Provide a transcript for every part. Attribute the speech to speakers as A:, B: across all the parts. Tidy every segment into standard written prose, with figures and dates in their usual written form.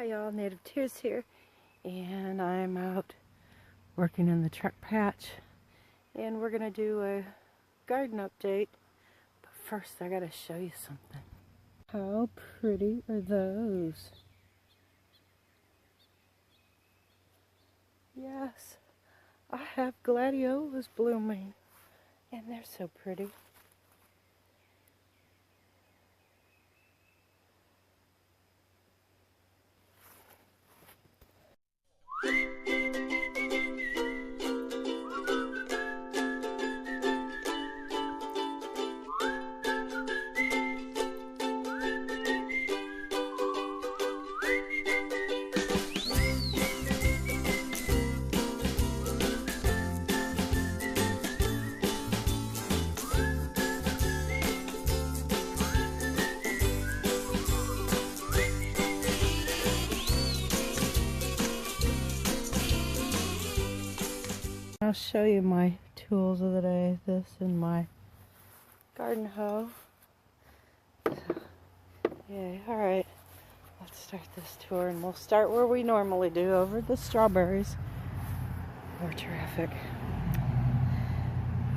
A: Hi y'all, NativeTearz here, and I'm out working in the truck patch, and we're gonna do a garden update. But first I gotta show you something. How pretty are those? Yes, I have gladiolas blooming, and they're so pretty. I'll show you my tools of the day. This and my garden hoe. Yay, alright. Let's start this tour, and we'll start where we normally do, over the strawberries. More traffic.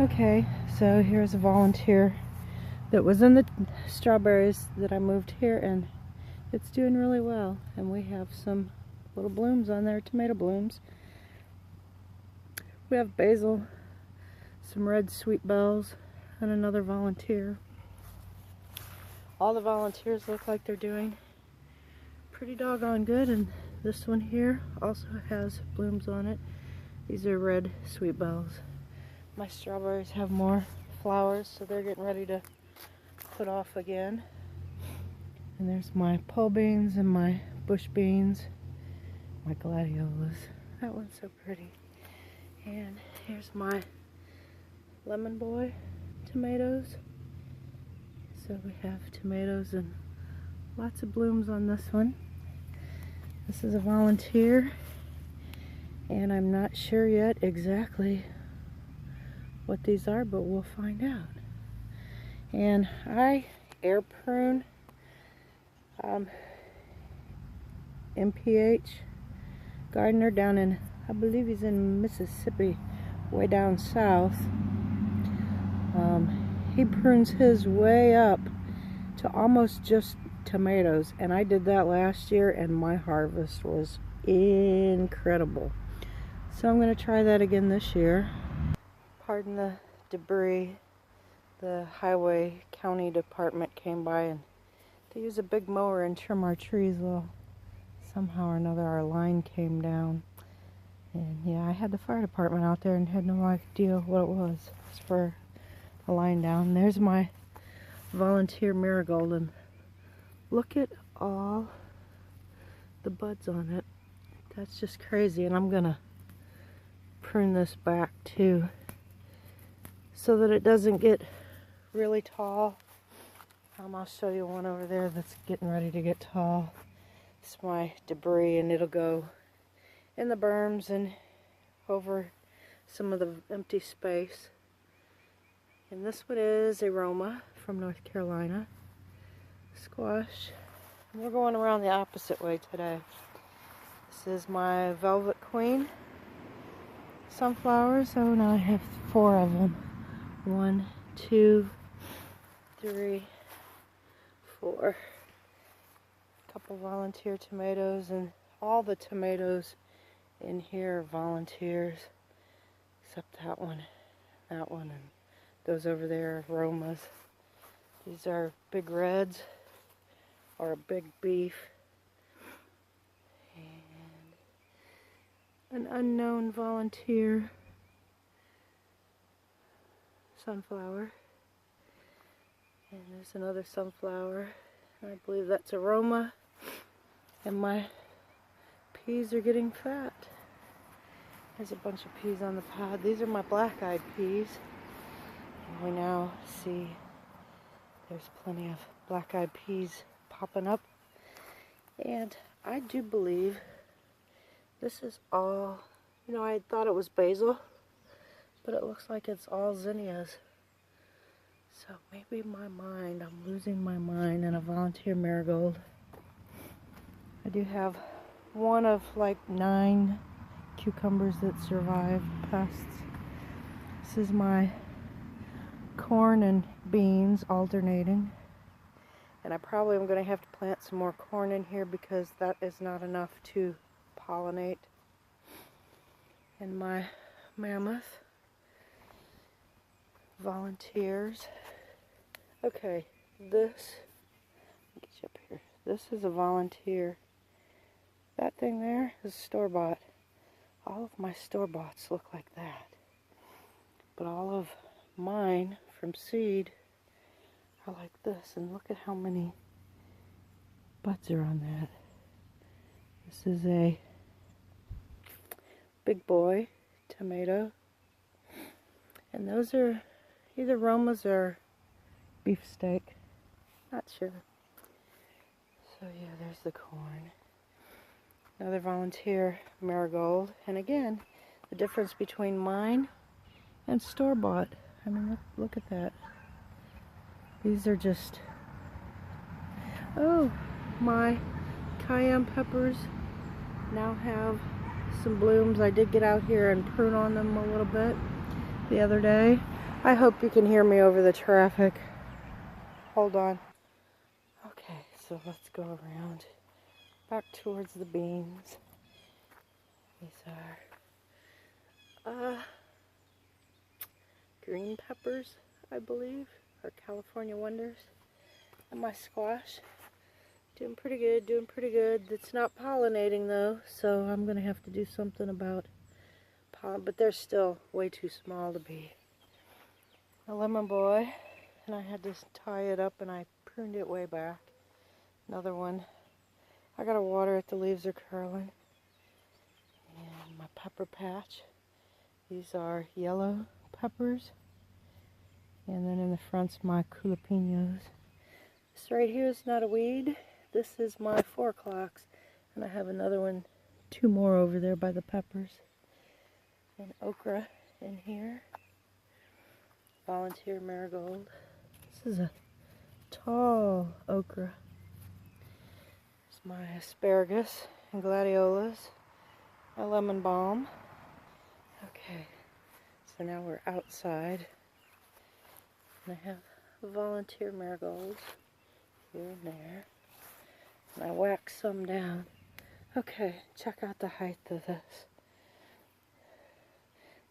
A: Okay, so here's a volunteer that was in the strawberries that I moved here, and it's doing really well. And we have some little blooms on there, tomato blooms. We have basil, some red sweet bells, and another volunteer. All the volunteers look like they're doing pretty doggone good, and this one here also has blooms on it. These are red sweet bells. My strawberries have more flowers, so they're getting ready to put off again. And there's my pole beans and my bush beans, my gladiolas. That one's so pretty. And here's my lemon boy tomatoes. So we have tomatoes and lots of blooms on this one. This is a volunteer, and I'm not sure yet exactly what these are, but we'll find out. And I air prune MPH gardener down in, I believe he's in Mississippi, way down south. He prunes his way up to almost just tomatoes, and I did that last year, and my harvest was incredible. So I'm going to try that again this year. Pardon the debris. The highway county department came by, and they use a big mower and trim our trees. Well, somehow or another our line came down. And yeah, I had the fire department out there and had no idea what it was. It's for a line down. There's my volunteer marigold, and look at all the buds on it. That's just crazy, and I'm gonna prune this back too so that it doesn't get really tall. I'll show you one over there that's getting ready to get tall. It's my debris, and it'll go in the berms and over some of the empty space. And this one is aroma from North Carolina. Squash. And we're going around the opposite way today. This is my Velvet Queen sunflowers. Oh, now I have 4 of them. 1, 2, 3, 4. A couple volunteer tomatoes, and all the tomatoes in here are volunteers, except that one, and those over there are aromas. These are big reds, or a big beef, and an unknown volunteer sunflower. And there's another sunflower, and I believe that's aroma. And my peas are getting fat. There's a bunch of peas on the pod. These are my black-eyed peas. And we now see there's plenty of black-eyed peas popping up. And I do believe this is all, you know, I thought it was basil, but it looks like it's all zinnias. So maybe I'm losing my mind, and a volunteer marigold. I do have one of like 9 cucumbers that survived pests. This is my corn and beans alternating. And I probably am going to have to plant some more corn in here because that is not enough to pollinate. And my mammoth volunteers. Okay, this, let me get you up here. This is a volunteer. That thing there is store-bought. All of my store-boughts look like that. But all of mine from seed are like this. And look at how many buds are on that. This is a big boy tomato. And those are either Romas or beefsteak. Not sure. So yeah, there's the corn. Another volunteer marigold. And again, the difference between mine and store-bought. I mean, look at that. These are just... Oh, my cayenne peppers now have some blooms. I did get out here and prune on them a little bit the other day. I hope you can hear me over the traffic. Hold on. Okay, so let's go around back towards the beans. These are green peppers, I believe, or California Wonders. And my squash, doing pretty good, doing pretty good. It's not pollinating though, so I'm gonna have to do something about pollen, but they're still way too small to be. A lemon boy, and I had to tie it up and I pruned it way back. Another one. I gotta water it, the leaves are curling. And my pepper patch. These are yellow peppers. And then in the front's my jalapenos. This right here is not a weed. This is my 4 o'clocks. And I have another one, 2 more over there by the peppers. And okra in here. Volunteer marigold. This is a tall okra. There's my asparagus and gladiolas. My lemon balm. Okay, so now we're outside. And I have volunteer marigolds here and there. And I wax some down. Okay, check out the height of this.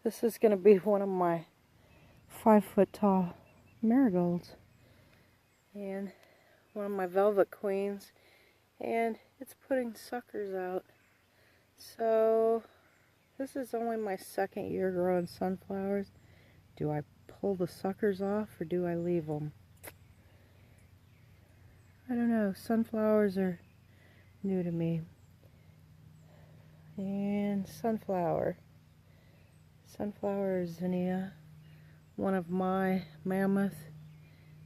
A: This is going to be one of my 5-foot tall marigolds. And one of my velvet queens. And it's putting suckers out. So this is only my 2nd year growing sunflowers. Do I pull the suckers off or do I leave them? I don't know. Sunflowers are new to me. And sunflower. Sunflower zinnia. One of my mammoth.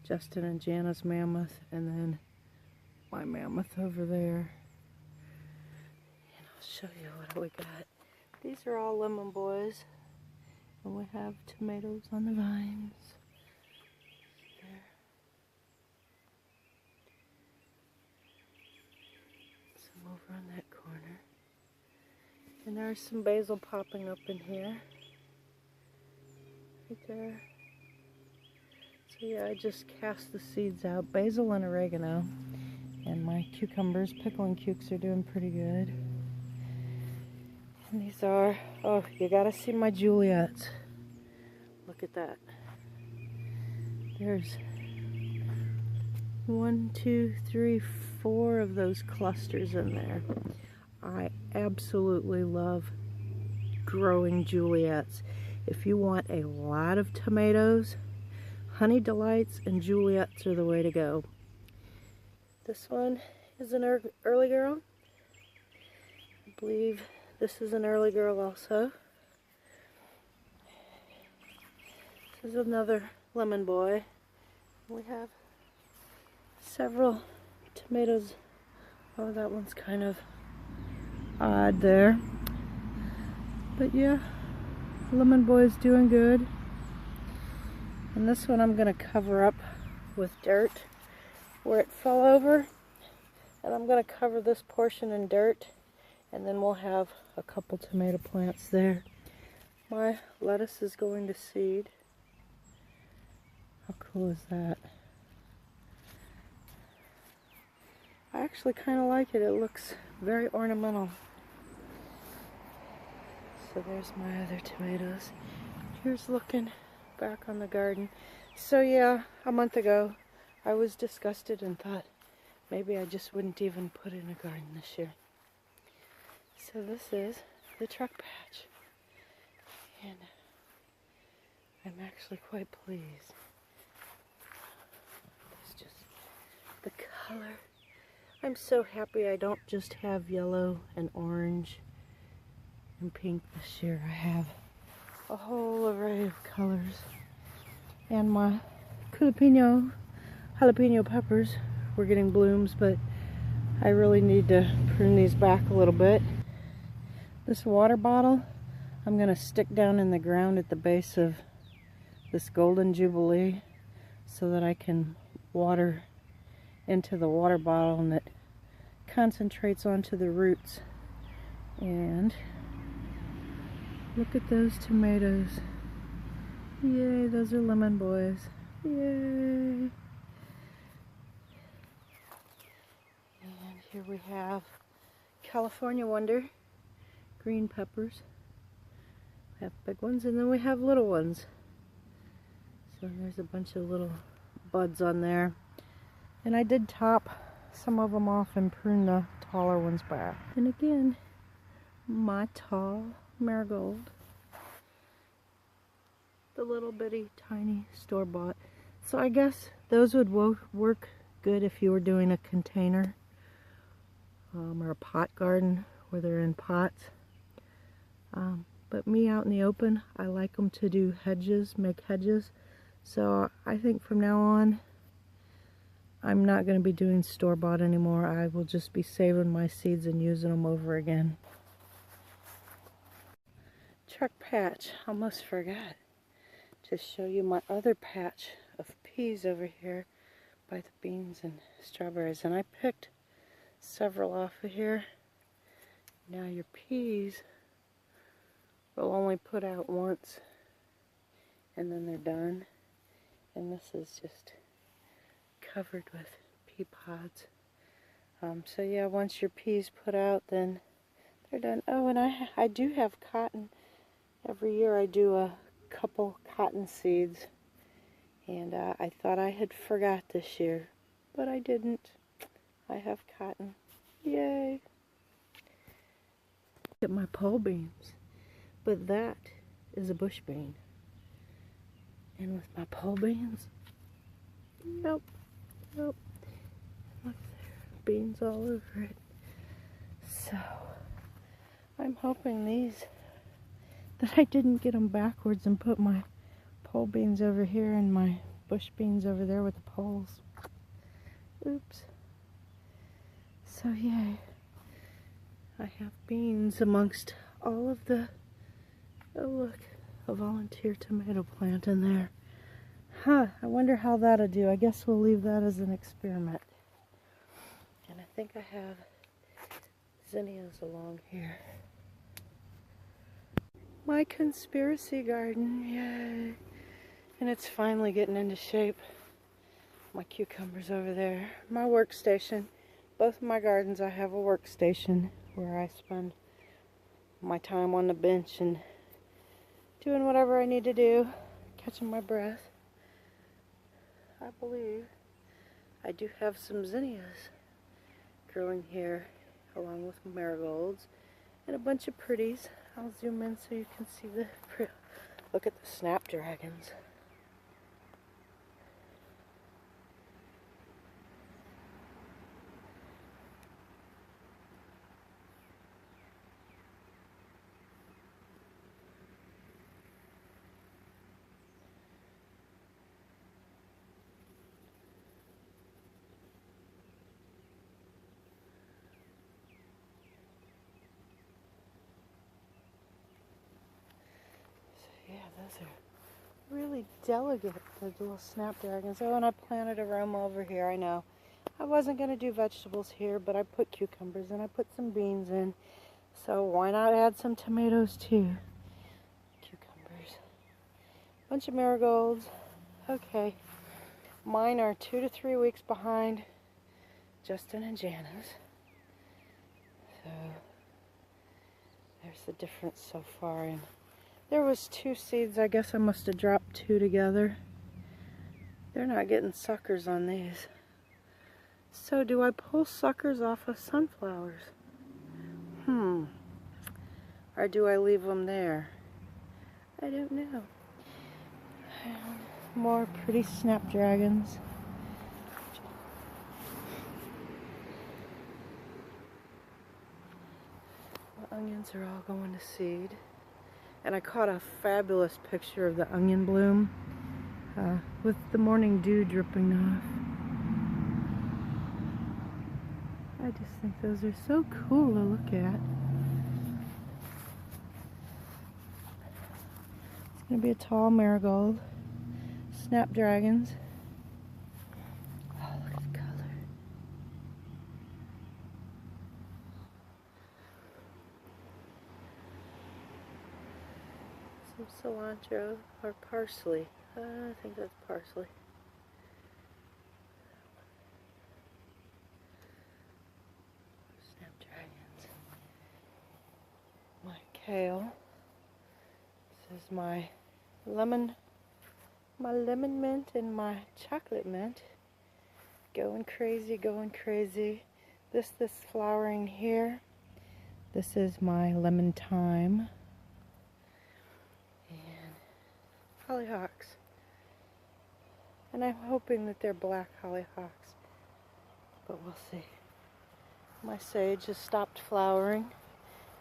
A: Justin and Jana's mammoth. And then my mammoth over there. And I'll show you what we got. These are all lemon boys. And we have tomatoes on the vines. There. Some over on that corner. And there's some basil popping up in here. Right there. So yeah, I just cast the seeds out. Basil and oregano. And my cucumbers, pickling cukes, are doing pretty good. And these are, oh, you gotta see my Juliets. Look at that. There's 1, 2, 3, 4 of those clusters in there. I absolutely love growing Juliets. If you want a lot of tomatoes, Honey Delights and Juliets are the way to go. This one is an early girl. I believe this is an early girl also. This is another lemon boy. We have several tomatoes. Oh, that one's kind of odd there. But yeah, lemon boy's doing good. And this one I'm going to cover up with dirt where it fell over. And I'm going to cover this portion in dirt And then we'll have a couple tomato plants there. My lettuce is going to seed. How cool is that? I actually kind of like it. It looks very ornamental. So there's my other tomatoes. Here's looking back on the garden. So yeah, a month ago I was disgusted and thought maybe I just wouldn't even put in a garden this year. So this is the truck patch. And I'm actually quite pleased. It's just the color. I'm so happy I don't just have yellow and orange and pink this year. I have a whole array of colors. And my jalapeno peppers were getting blooms, but I really need to prune these back a little bit. This water bottle I'm going to stick down in the ground at the base of this golden jubilee so that I can water into the water bottle and it concentrates onto the roots. And look at those tomatoes. Yay, those are lemon boys. Yay. And here we have California Wonder, green peppers. We have big ones and then we have little ones. So there's a bunch of little buds on there. And I did top some of them off and prune the taller ones back. And again, my tall marigold. The little bitty tiny store-bought. So I guess those would work good if you were doing a container or a pot garden where they're in pots. But me out in the open, I like them to do hedges, make hedges. So I think from now on, I'm not going to be doing store-bought anymore. I will just be saving my seeds and using them over again. Truck patch, almost forgot to show you my other patch of peas over here by the beans and strawberries. And I picked several off of here. Now your peas will only put out once and then they're done. And this is just covered with pea pods. So yeah, once your peas put out, then they're done. Oh, and I do have cotton. Every year I do a couple cotton seeds. And I thought I had forgot this year, but I didn't. I have cotton. Yay! Look at my pole beans. But that is a bush bean. And with my pole beans, nope. Look there, beans all over it. So, I'm hoping that I didn't get them backwards and put my pole beans over here and my bush beans over there with the poles. Oops. So yay, I have beans amongst all of the, oh look, a volunteer tomato plant in there. Huh, I wonder how that'll do. I guess we'll leave that as an experiment. And I think I have zinnias along here. My conspiracy garden, yay. And it's finally getting into shape. My cucumbers over there. My workstation. Both of my gardens I have a workstation where I spend my time on the bench and doing whatever I need to do, catching my breath. I believe I do have some zinnias growing here along with marigolds and a bunch of pretties. I'll zoom in so you can see the, look at the snapdragons. Those are really delicate, the little snapdragons. Oh, and I planted aroma over here, I know. I wasn't going to do vegetables here, but I put cucumbers and I put some beans in. So why not add some tomatoes too? Cucumbers. Bunch of marigolds. Okay. Mine are 2 to 3 weeks behind Justin and Jana's. So there's the difference so far. And there was 2 seeds. I guess I must have dropped 2 together. They're not getting suckers on these. So do I pull suckers off of sunflowers? Or do I leave them there? I don't know. And more pretty snapdragons. My onions are all going to seed. And I caught a fabulous picture of the onion bloom with the morning dew dripping off. I just think those are so cool to look at. It's going to be a tall marigold. Snapdragons. Oh, look at the color. Some cilantro or parsley. I think that's parsley. Snapdragons. My kale. This is my lemon mint and my chocolate mint. Going crazy, going crazy. This flowering here. This is my lemon thyme. And hollyhocks. And I'm hoping that they're black hollyhocks. But we'll see. My sage has stopped flowering.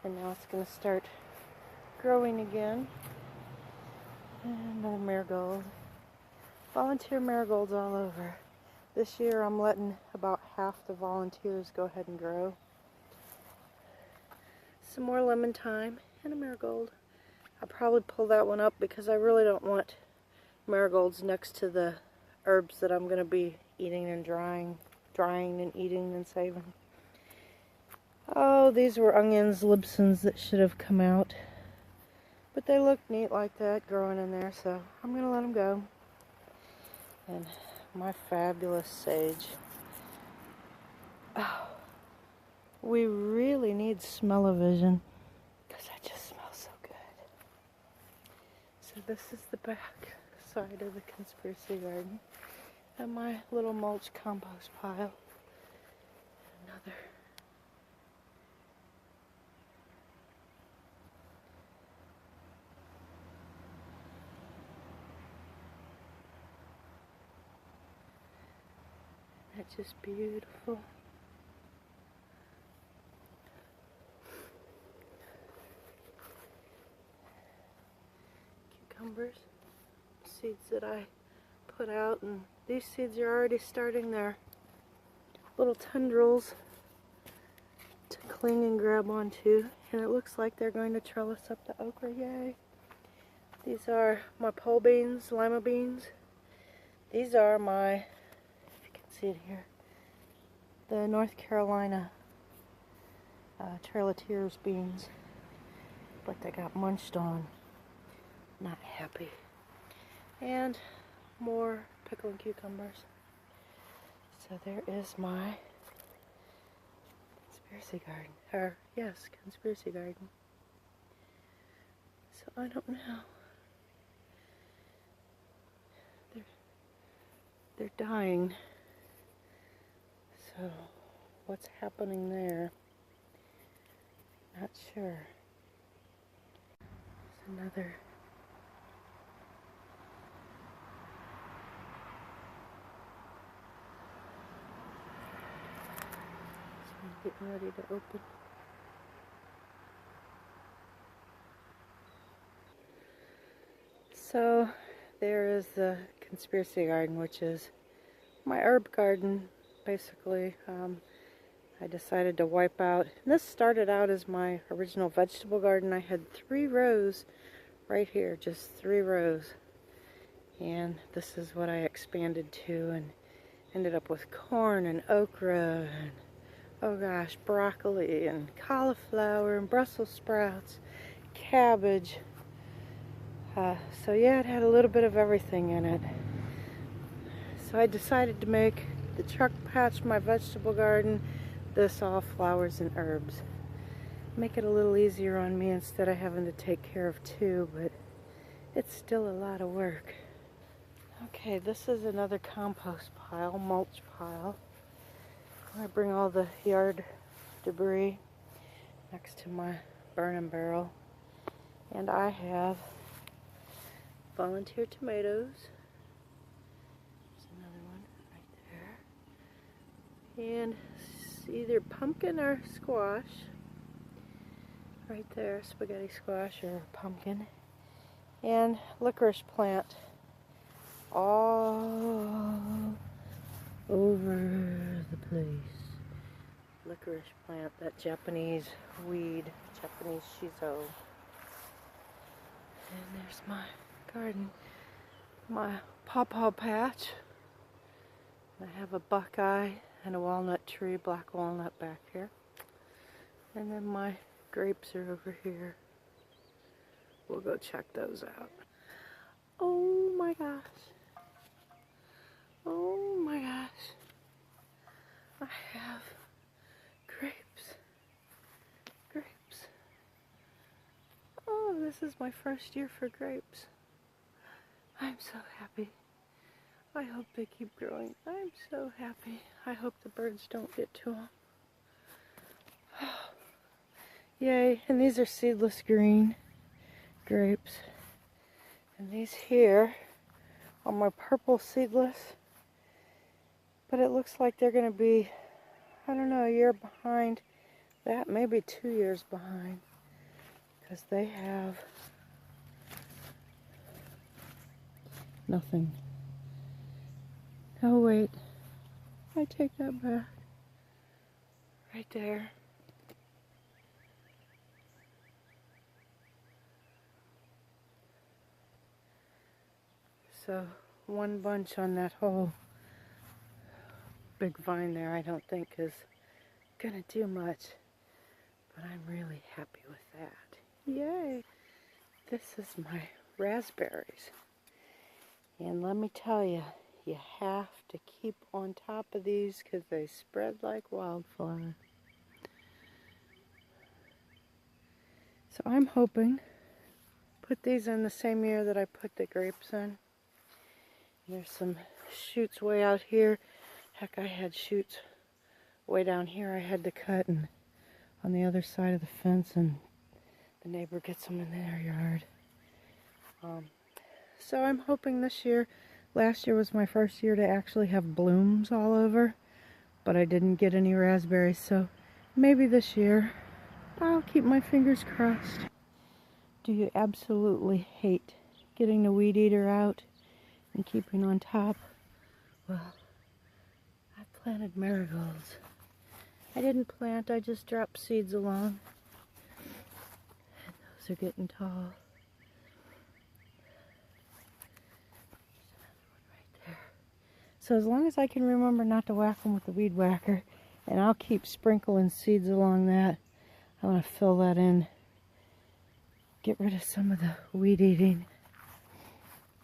A: And now it's going to start growing again. And another marigold. Volunteer marigolds all over. This year I'm letting about half the volunteers go ahead and grow. Some more lemon thyme and a marigold. I'll probably pull that one up because I really don't want marigolds next to the herbs that I'm going to be eating and drying and eating and saving. Oh, these were onions, Libsons that should have come out. But they look neat like that growing in there, so I'm going to let them go. And my fabulous sage. Oh, we really need smell-o-vision because I just smell so good. So this is the back side of the conspiracy garden. And my little mulch compost pile. Another. That's just beautiful. Cucumbers, seeds that I put out, and these seeds are already starting their little tendrils to cling and grab onto, and it looks like they're going to trellis up the okra. Yay! These are my pole beans, lima beans. These are my, see it here, the North Carolina NativeTearz beans, but they got munched on. Not happy. And more pickled cucumbers. So there is my conspiracy garden, or yes, conspiracy garden. So I don't know. They're dying. So, what's happening there? Not sure. There's another. This one's getting ready to open. So, there is the conspiracy garden, which is my herb garden. Basically, I decided to wipe out. And this started out as my original vegetable garden. I had 3 rows right here, just 3 rows. And this is what I expanded to and ended up with corn and okra and oh gosh, broccoli and cauliflower and Brussels sprouts, cabbage. So yeah, it had a little bit of everything in it. So I decided to make the truck patch my vegetable garden, this all flowers and herbs. Make it a little easier on me instead of having to take care of two, but it's still a lot of work. Okay, this is another compost pile, mulch pile. I bring all the yard debris next to my burning barrel. And I have volunteer tomatoes. There's another one right there. And either pumpkin or squash. Right there, spaghetti squash or pumpkin. And licorice plant all over the place. Licorice plant, that Japanese weed, Japanese shiso. And there's my garden, my pawpaw patch. I have a buckeye and a walnut tree, black walnut back here. And then my grapes are over here. We'll go check those out. Oh my gosh. Oh my gosh. I have grapes. Grapes. Oh, this is my first year for grapes. I'm so happy. I hope they keep growing. I'm so happy. I hope the birds don't get to them. Yay, and these are seedless green grapes. And these here are my purple seedless. But it looks like they're going to be, I don't know, a year behind that, maybe 2 years behind. Because they have nothing. Oh wait, I take that back. Right there. So one bunch on that whole big vine there I don't think is gonna do much, but I'm really happy with that. Yay! This is my raspberries, and let me tell you, you have to keep on top of these because they spread like wildfire. So I'm hoping put these in the same year that I put the grapes in. There's some shoots way out here. Heck, I had shoots way down here I had to cut, and on the other side of the fence, and the neighbor gets them in their yard. So I'm hoping this year, last year was my first year to actually have blooms all over, but I didn't get any raspberries, so maybe this year I'll keep my fingers crossed. Do you absolutely hate getting the weed eater out and keeping on top? Well, I planted marigolds. I didn't plant, I just dropped seeds along. And those are getting tall. There's another one right there. So as long as I can remember not to whack them with the weed whacker, and I'll keep sprinkling seeds along that. I want to fill that in. Get rid of some of the weed eating.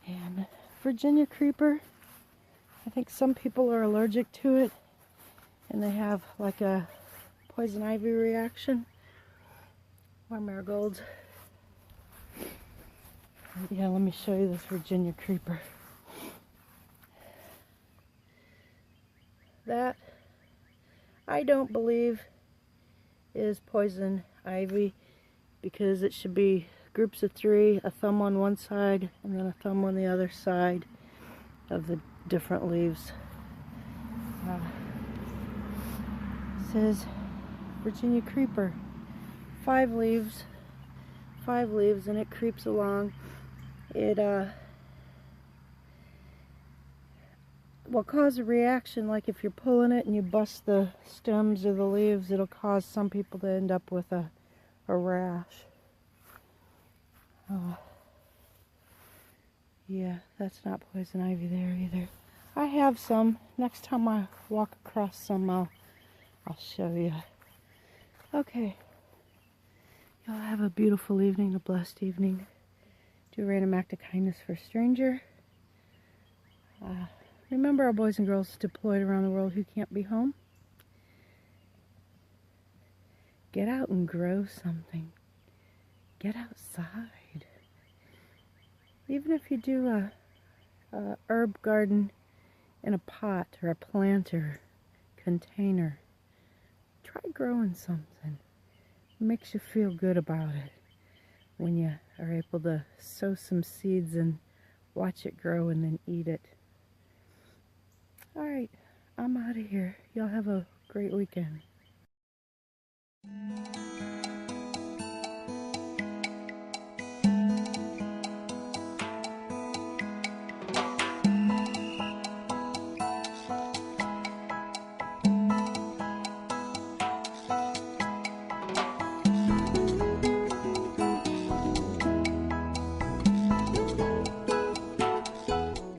A: And Virginia creeper, I think some people are allergic to it, and they have like a poison ivy reaction. Or marigolds. Yeah, let me show you this Virginia creeper. That, I don't believe, is poison ivy, because it should be groups of 3, a thumb on one side and then a thumb on the other side of the different leaves. It says Virginia creeper, 5 leaves, and it creeps along. It will cause a reaction, like if you're pulling it and you bust the stems or the leaves, it'll cause some people to end up with a rash. Yeah, that's not poison ivy there either. I have some. Next time I walk across some, I'll I'll show you. Okay. Y'all have a beautiful evening, a blessed evening. Do a random act of kindness for a stranger. Remember our boys and girls deployed around the world who can't be home. Get out and grow something. Get outside. Even if you do a herb garden in a pot or a planter container, try growing something. It makes you feel good about it when you are able to sow some seeds and watch it grow and then eat it. Alright, I'm out of here. Y'all have a great weekend.